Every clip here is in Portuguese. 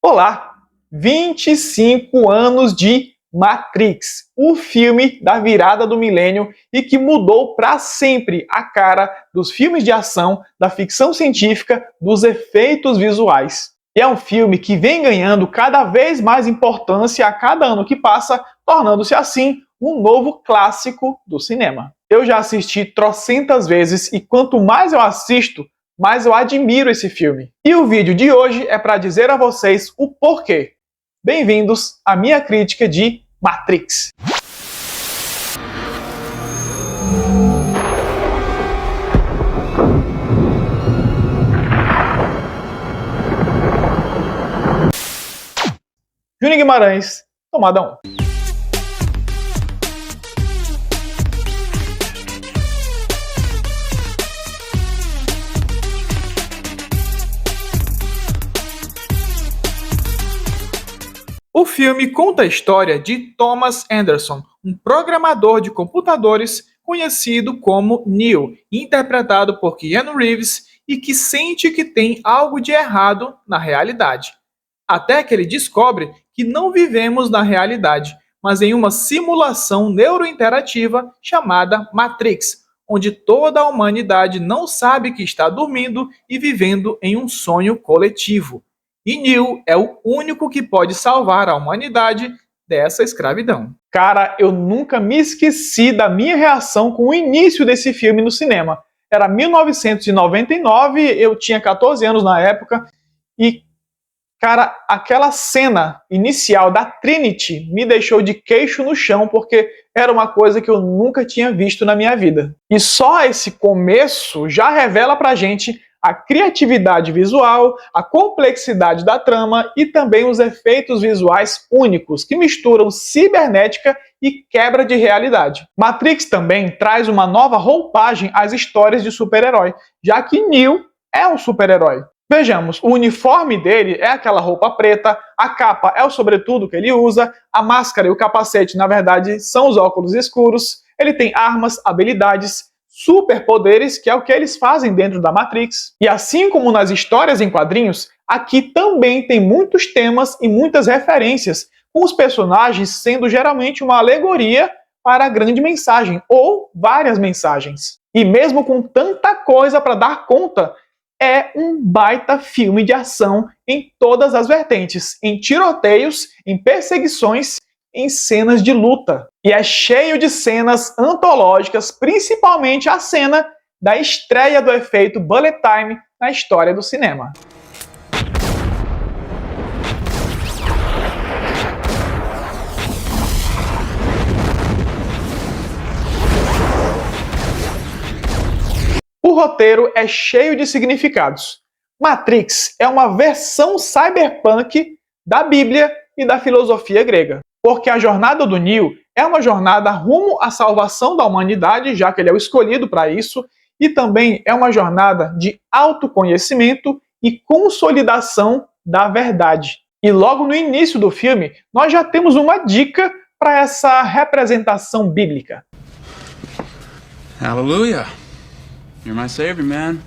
Olá! 25 anos de Matrix, o filme da virada do milênio e que mudou para sempre a cara dos filmes de ação, da ficção científica, dos efeitos visuais. E é um filme que vem ganhando cada vez mais importância a cada ano que passa, tornando-se assim um novo clássico do cinema. Eu já assisti trocentas vezes e quanto mais eu assisto, mas eu admiro esse filme. E o vídeo de hoje é para dizer a vocês o porquê. Bem-vindos à minha crítica de Matrix. Júnior Guimarães, tomada 1. O filme conta a história de Thomas Anderson, um programador de computadores conhecido como Neo, interpretado por Keanu Reeves, e que sente que tem algo de errado na realidade. Até que ele descobre que não vivemos na realidade, mas em uma simulação neurointerativa chamada Matrix, onde toda a humanidade não sabe que está dormindo e vivendo em um sonho coletivo. E Neo é o único que pode salvar a humanidade dessa escravidão. Cara, eu nunca me esqueci da minha reação com o início desse filme no cinema. Era 1999, eu tinha 14 anos na época, e, cara, aquela cena inicial da Trinity me deixou de queixo no chão, porque era uma coisa que eu nunca tinha visto na minha vida. E só esse começo já revela pra gente a criatividade visual, a complexidade da trama e também os efeitos visuais únicos que misturam cibernética e quebra de realidade. Matrix também traz uma nova roupagem às histórias de super-herói, já que Neo é um super-herói. Vejamos, o uniforme dele é aquela roupa preta, a capa é o sobretudo que ele usa, a máscara e o capacete, na verdade, são os óculos escuros, ele tem armas, habilidades, superpoderes, que é o que eles fazem dentro da Matrix. E assim como nas histórias em quadrinhos, aqui também tem muitos temas e muitas referências, com os personagens sendo geralmente uma alegoria para a grande mensagem, ou várias mensagens. E mesmo com tanta coisa para dar conta, é um baita filme de ação em todas as vertentes, em tiroteios, em perseguições, em cenas de luta. E é cheio de cenas antológicas, principalmente a cena da estreia do efeito Bullet Time na história do cinema. O roteiro é cheio de significados. Matrix é uma versão cyberpunk da Bíblia e da filosofia grega. Porque a jornada do Neo é uma jornada rumo à salvação da humanidade, já que ele é o escolhido para isso, e também é uma jornada de autoconhecimento e consolidação da verdade. E logo no início do filme, nós já temos uma dica para essa representação bíblica. Hallelujah. You're my savior, man.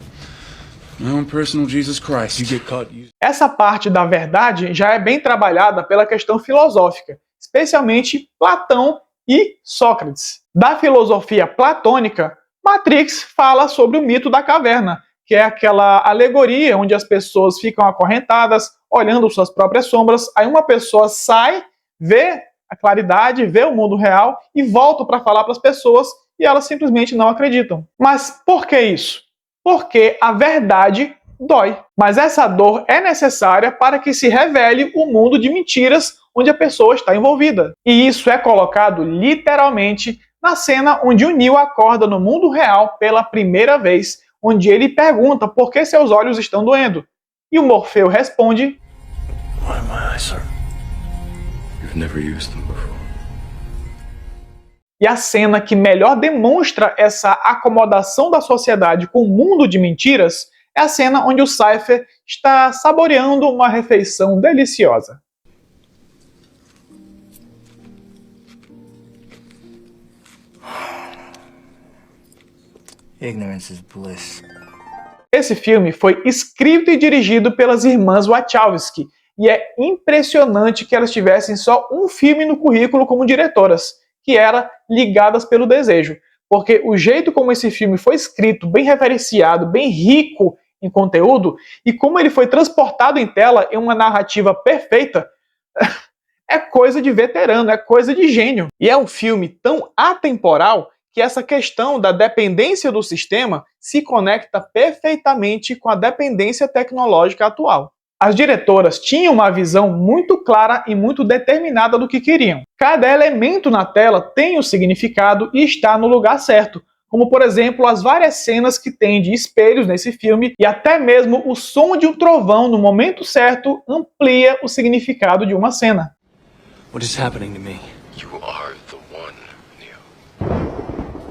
My own personal Jesus Christ. You get caught. Essa parte da verdade já é bem trabalhada pela questão filosófica, especialmente Platão e Sócrates. Da filosofia platônica, Matrix fala sobre o mito da caverna, que é aquela alegoria onde as pessoas ficam acorrentadas, olhando suas próprias sombras, aí uma pessoa sai, vê a claridade, vê o mundo real e volta para falar para as pessoas e elas simplesmente não acreditam. Mas por que isso? Porque a verdade dói. Mas essa dor é necessária para que se revele o mundo de mentiras onde a pessoa está envolvida. E isso é colocado literalmente na cena onde o Neo acorda no mundo real pela primeira vez, onde ele pergunta por que seus olhos estão doendo. E o Morfeu responde: Why my eyes, sir? You've never used them before. E a cena que melhor demonstra essa acomodação da sociedade com o mundo de mentiras é a cena onde o Cypher está saboreando uma refeição deliciosa. Ignorance is bliss. Esse filme foi escrito e dirigido pelas irmãs Wachowski, e é impressionante que elas tivessem só um filme no currículo como diretoras, que era Ligadas pelo Desejo, porque o jeito como esse filme foi escrito, bem referenciado, bem rico em conteúdo, e como ele foi transportado em tela em uma narrativa perfeita, é coisa de veterano, é coisa de gênio. E é um filme tão atemporal que essa questão da dependência do sistema se conecta perfeitamente com a dependência tecnológica atual. As diretoras tinham uma visão muito clara e muito determinada do que queriam. Cada elemento na tela tem um significado e está no lugar certo, como por exemplo as várias cenas que tem de espelhos nesse filme e até mesmo o som de um trovão no momento certo amplia o significado de uma cena. What is happening to me? You are the one, Neo.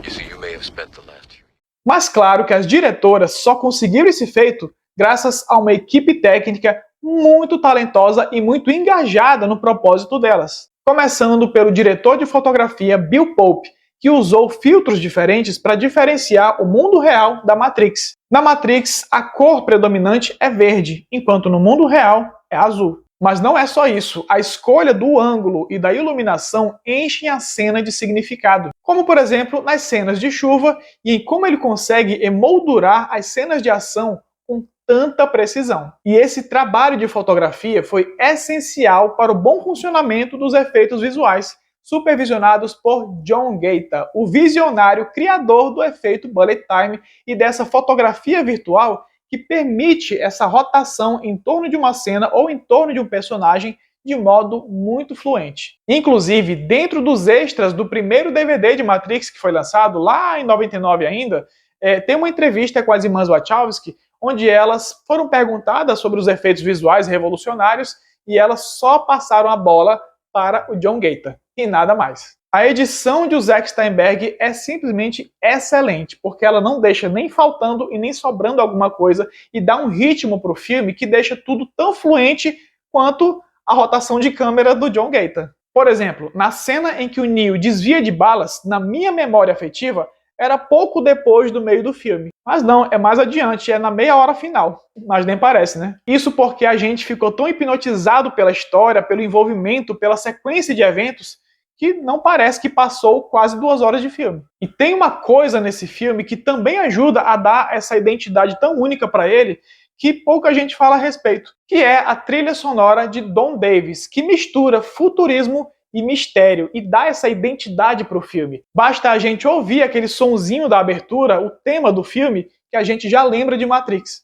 You see, you may have spent the last year. Mas claro que as diretoras só conseguiram esse feito graças a uma equipe técnica muito talentosa e muito engajada no propósito delas. Começando pelo diretor de fotografia Bill Pope, que usou filtros diferentes para diferenciar o mundo real da Matrix. Na Matrix, a cor predominante é verde, enquanto no mundo real é azul. Mas não é só isso, a escolha do ângulo e da iluminação enchem a cena de significado. Como, por exemplo, nas cenas de chuva e em como ele consegue emoldurar as cenas de ação com tanta precisão. E esse trabalho de fotografia foi essencial para o bom funcionamento dos efeitos visuais, supervisionados por John Gaeta, o visionário criador do efeito bullet time e dessa fotografia virtual que permite essa rotação em torno de uma cena ou em torno de um personagem de modo muito fluente. Inclusive, dentro dos extras do primeiro DVD de Matrix que foi lançado lá em 99 ainda, tem uma entrevista com as irmãs Wachowski, onde elas foram perguntadas sobre os efeitos visuais revolucionários e elas só passaram a bola para o John Gaeta, e nada mais. A edição de Zack Steinberg é simplesmente excelente, porque ela não deixa nem faltando e nem sobrando alguma coisa e dá um ritmo para o filme que deixa tudo tão fluente quanto a rotação de câmera do John Gaeta. Por exemplo, na cena em que o Neo desvia de balas, na minha memória afetiva, era pouco depois do meio do filme. Mas não, é mais adiante, é na meia hora final. Mas nem parece, né? Isso porque a gente ficou tão hipnotizado pela história, pelo envolvimento, pela sequência de eventos, que não parece que passou quase 2 horas de filme. E tem uma coisa nesse filme que também ajuda a dar essa identidade tão única para ele, que pouca gente fala a respeito, que é a trilha sonora de Don Davis, que mistura futurismo e mistério e dá essa identidade para o filme. Basta a gente ouvir aquele sonzinho da abertura, o tema do filme, que a gente já lembra de Matrix.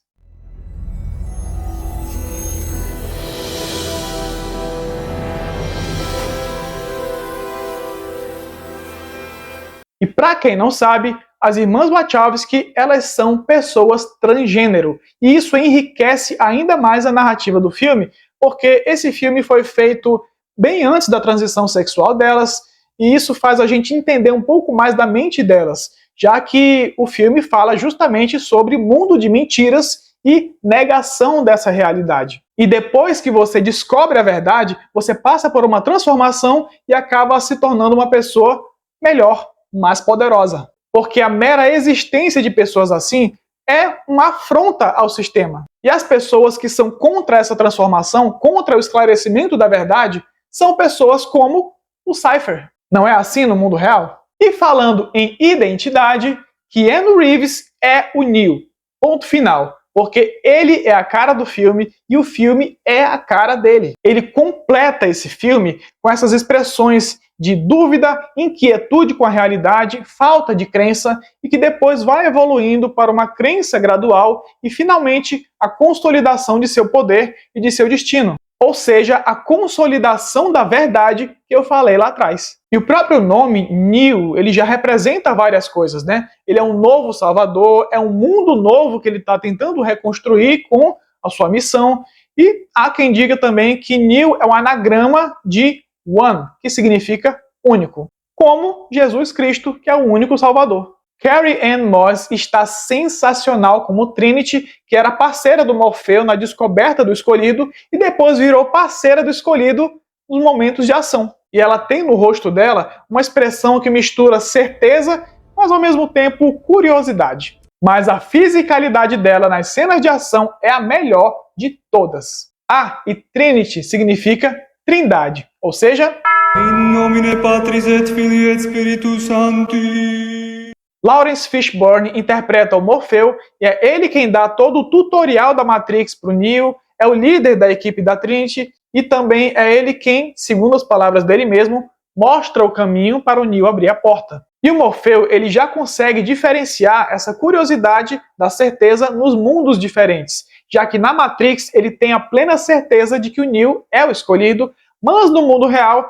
E para quem não sabe, as irmãs Wachowski, elas são pessoas transgênero. E isso enriquece ainda mais a narrativa do filme, porque esse filme foi feito bem antes da transição sexual delas, e isso faz a gente entender um pouco mais da mente delas, já que o filme fala justamente sobre mundo de mentiras e negação dessa realidade. E depois que você descobre a verdade, você passa por uma transformação e acaba se tornando uma pessoa melhor, mais poderosa. Porque a mera existência de pessoas assim é uma afronta ao sistema. E as pessoas que são contra essa transformação, contra o esclarecimento da verdade, são pessoas como o Cypher. Não é assim no mundo real? E falando em identidade, Keanu Reeves é o Neo. Ponto final. Porque ele é a cara do filme e o filme é a cara dele. Ele completa esse filme com essas expressões de dúvida, inquietude com a realidade, falta de crença e que depois vai evoluindo para uma crença gradual e finalmente a consolidação de seu poder e de seu destino. Ou seja, a consolidação da verdade que eu falei lá atrás. E o próprio nome, Neo, ele já representa várias coisas, né? Ele é um novo salvador, é um mundo novo que ele está tentando reconstruir com a sua missão. E há quem diga também que Neo é um anagrama de One, que significa único. Como Jesus Cristo, que é o único salvador. Carrie-Anne Moss está sensacional como Trinity, que era parceira do Morfeu na descoberta do Escolhido e depois virou parceira do Escolhido nos momentos de ação. E ela tem no rosto dela uma expressão que mistura certeza, mas ao mesmo tempo curiosidade. Mas a fisicalidade dela nas cenas de ação é a melhor de todas. Ah, e Trinity significa trindade, ou seja, In nomine Patris et Filii et Spiritus Sancti. Lawrence Fishburne interpreta o Morfeu e é ele quem dá todo o tutorial da Matrix para o Neo, é o líder da equipe da Trinity e também é ele quem, segundo as palavras dele mesmo, mostra o caminho para o Neo abrir a porta. E o Morfeu ele já consegue diferenciar essa curiosidade da certeza nos mundos diferentes, já que na Matrix ele tem a plena certeza de que o Neo é o escolhido, mas no mundo real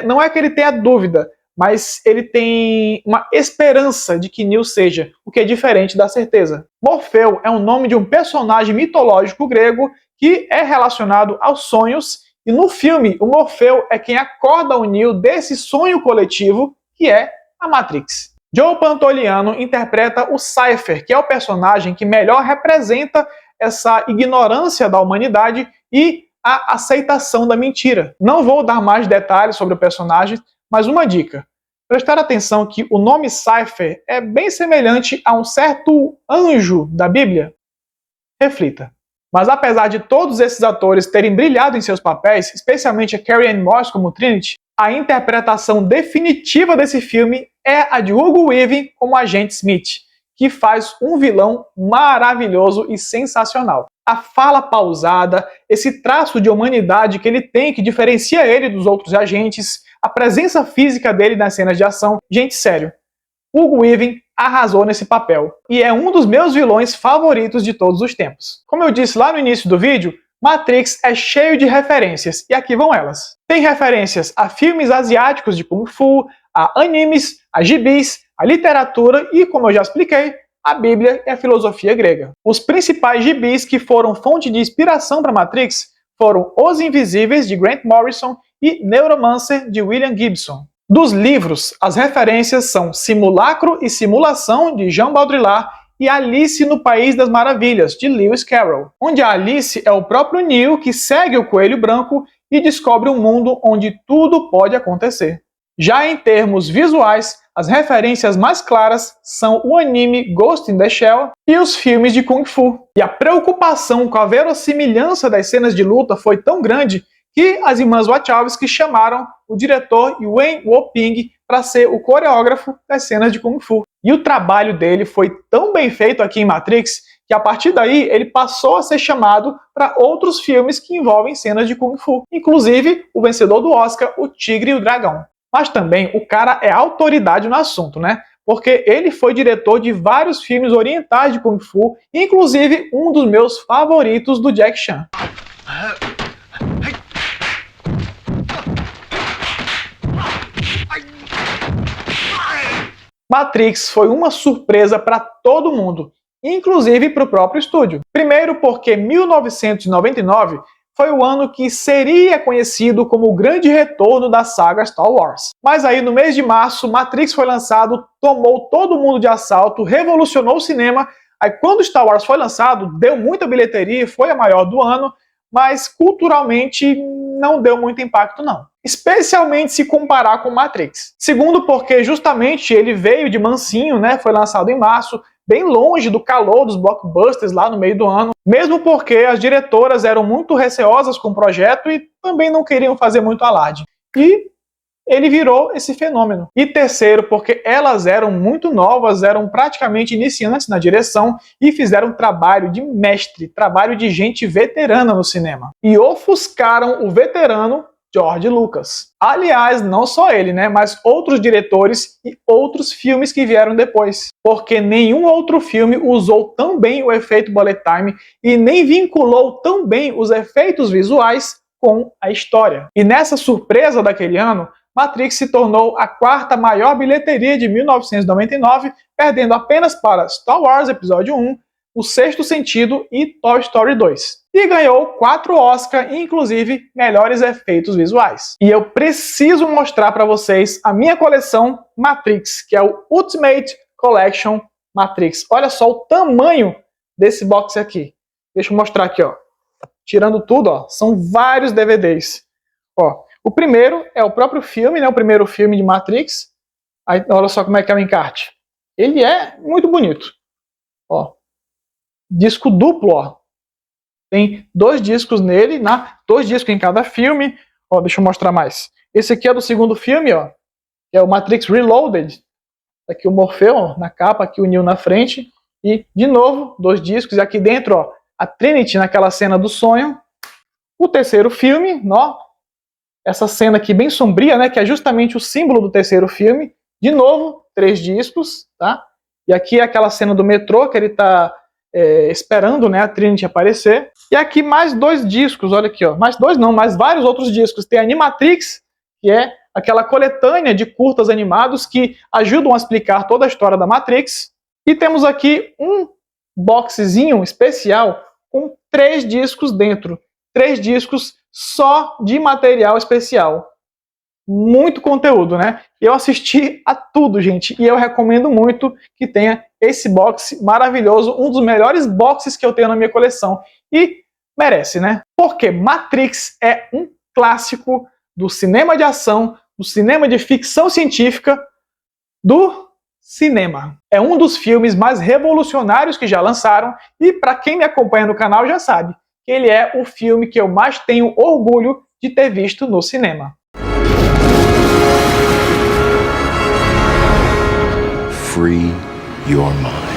não é que ele tenha dúvida, mas ele tem uma esperança de que Neo seja, o que é diferente da certeza. Morfeu é o nome de um personagem mitológico grego que é relacionado aos sonhos, e no filme o Morfeu é quem acorda o Neo desse sonho coletivo que é a Matrix. Joe Pantoliano interpreta o Cypher, que é o personagem que melhor representa essa ignorância da humanidade e a aceitação da mentira. Não vou dar mais detalhes sobre o personagem, mas uma dica. Prestar atenção que o nome Cypher é bem semelhante a um certo anjo da Bíblia. Reflita. Mas apesar de todos esses atores terem brilhado em seus papéis, especialmente a Carrie-Anne Moss como Trinity, a interpretação definitiva desse filme é a de Hugo Weaving como Agente Smith, que faz um vilão maravilhoso e sensacional. A fala pausada, esse traço de humanidade que ele tem, que diferencia ele dos outros agentes, a presença física dele nas cenas de ação. Gente, sério, Hugo Weaving arrasou nesse papel e é um dos meus vilões favoritos de todos os tempos. Como eu disse lá no início do vídeo, Matrix é cheio de referências, e aqui vão elas. Tem referências a filmes asiáticos de Kung Fu, a animes, a gibis, a literatura e, como eu já expliquei, a Bíblia e a filosofia grega. Os principais gibis que foram fonte de inspiração para Matrix foram Os Invisíveis, de Grant Morrison, e Neuromancer, de William Gibson. Dos livros, as referências são Simulacro e Simulação, de Jean Baudrillard, e Alice no País das Maravilhas, de Lewis Carroll, onde a Alice é o próprio Neo que segue o Coelho Branco e descobre um mundo onde tudo pode acontecer. Já em termos visuais, as referências mais claras são o anime Ghost in the Shell e os filmes de Kung Fu. E a preocupação com a verossimilhança das cenas de luta foi tão grande que as irmãs Wachowski chamaram o diretor Yuen Woo-ping para ser o coreógrafo das cenas de Kung Fu. E o trabalho dele foi tão bem feito aqui em Matrix que a partir daí ele passou a ser chamado para outros filmes que envolvem cenas de Kung Fu, inclusive o vencedor do Oscar, O Tigre e o Dragão. Mas também o cara é autoridade no assunto, né? Porque ele foi diretor de vários filmes orientais de Kung Fu, inclusive um dos meus favoritos do Jack Chan. Matrix foi uma surpresa para todo mundo, inclusive para o próprio estúdio. Primeiro porque 1999 foi o ano que seria conhecido como o grande retorno da saga Star Wars. Mas aí no mês de março, Matrix foi lançado, tomou todo mundo de assalto, revolucionou o cinema. Aí quando Star Wars foi lançado, deu muita bilheteria, foi a maior do ano, mas culturalmente não deu muito impacto não. Especialmente se comparar com Matrix. Segundo porque justamente ele veio de mansinho, né? Foi lançado em março, bem longe do calor dos blockbusters lá no meio do ano, mesmo porque as diretoras eram muito receosas com o projeto e também não queriam fazer muito alarde. E ele virou esse fenômeno. E terceiro, porque elas eram muito novas, eram praticamente iniciantes na direção e fizeram trabalho de mestre, trabalho de gente veterana no cinema. E ofuscaram o veterano George Lucas. Aliás, não só ele, né, mas outros diretores e outros filmes que vieram depois. Porque nenhum outro filme usou tão bem o efeito bullet time e nem vinculou tão bem os efeitos visuais com a história. E nessa surpresa daquele ano, Matrix se tornou a quarta maior bilheteria de 1999, perdendo apenas para Star Wars Episódio 1, O Sexto Sentido e Toy Story 2. E ganhou 4 Oscars, inclusive melhores efeitos visuais. E eu preciso mostrar para vocês a minha coleção Matrix, que é o Ultimate Collection Matrix. Olha só o tamanho desse box aqui. Deixa eu mostrar aqui, ó. Tirando tudo, ó, são vários DVDs. Ó, o primeiro é o próprio filme, né? O primeiro filme de Matrix. Aí, olha só como é que é o encarte. Ele é muito bonito. Ó, disco duplo, ó. Tem 2 discos nele, 2 discos em cada filme. Ó, deixa eu mostrar mais. Esse aqui é do segundo filme, ó, que é o Matrix Reloaded. Aqui o Morpheu, ó, na capa, aqui o Neo na frente. E, de novo, 2 discos. E aqui dentro, ó, a Trinity naquela cena do sonho. O terceiro filme, ó, essa cena aqui bem sombria, né, que é justamente o símbolo do terceiro filme. De novo, 3 discos, tá? E aqui é aquela cena do metrô, que ele tá esperando, né, a Trinity aparecer. E aqui mais 2 discos, olha aqui, ó. Mais 2 não, mais vários outros discos. Tem a Animatrix, que é aquela coletânea de curtas animados que ajudam a explicar toda a história da Matrix. E temos aqui um boxezinho especial com 3 discos dentro. 3 discos só de material especial. Muito conteúdo, né? Eu assisti a tudo, gente, e eu recomendo muito que tenha esse box maravilhoso, um dos melhores boxes que eu tenho na minha coleção. E merece, né? Porque Matrix é um clássico do cinema de ação, do cinema de ficção científica, do cinema. É um dos filmes mais revolucionários que já lançaram, e para quem me acompanha no canal já sabe que ele é o filme que eu mais tenho orgulho de ter visto no cinema. Free your mind.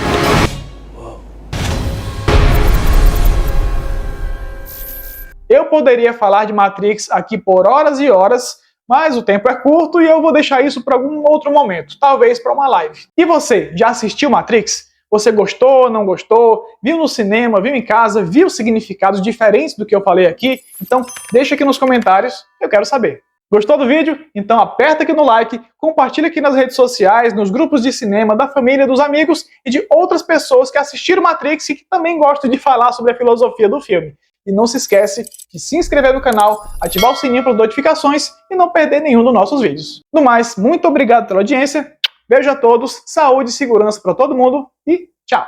Eu poderia falar de Matrix aqui por horas e horas, mas o tempo é curto e eu vou deixar isso para algum outro momento, talvez para uma live. E você, já assistiu Matrix? Você gostou, não gostou? Viu no cinema, viu em casa, viu significados diferentes do que eu falei aqui? Então deixa aqui nos comentários, eu quero saber. Gostou do vídeo? Então aperta aqui no like, compartilha aqui nas redes sociais, nos grupos de cinema, da família, dos amigos e de outras pessoas que assistiram Matrix e que também gostam de falar sobre a filosofia do filme. E não se esquece de se inscrever no canal, ativar o sininho para as notificações e não perder nenhum dos nossos vídeos. No mais, muito obrigado pela audiência, beijo a todos, saúde e segurança para todo mundo e tchau!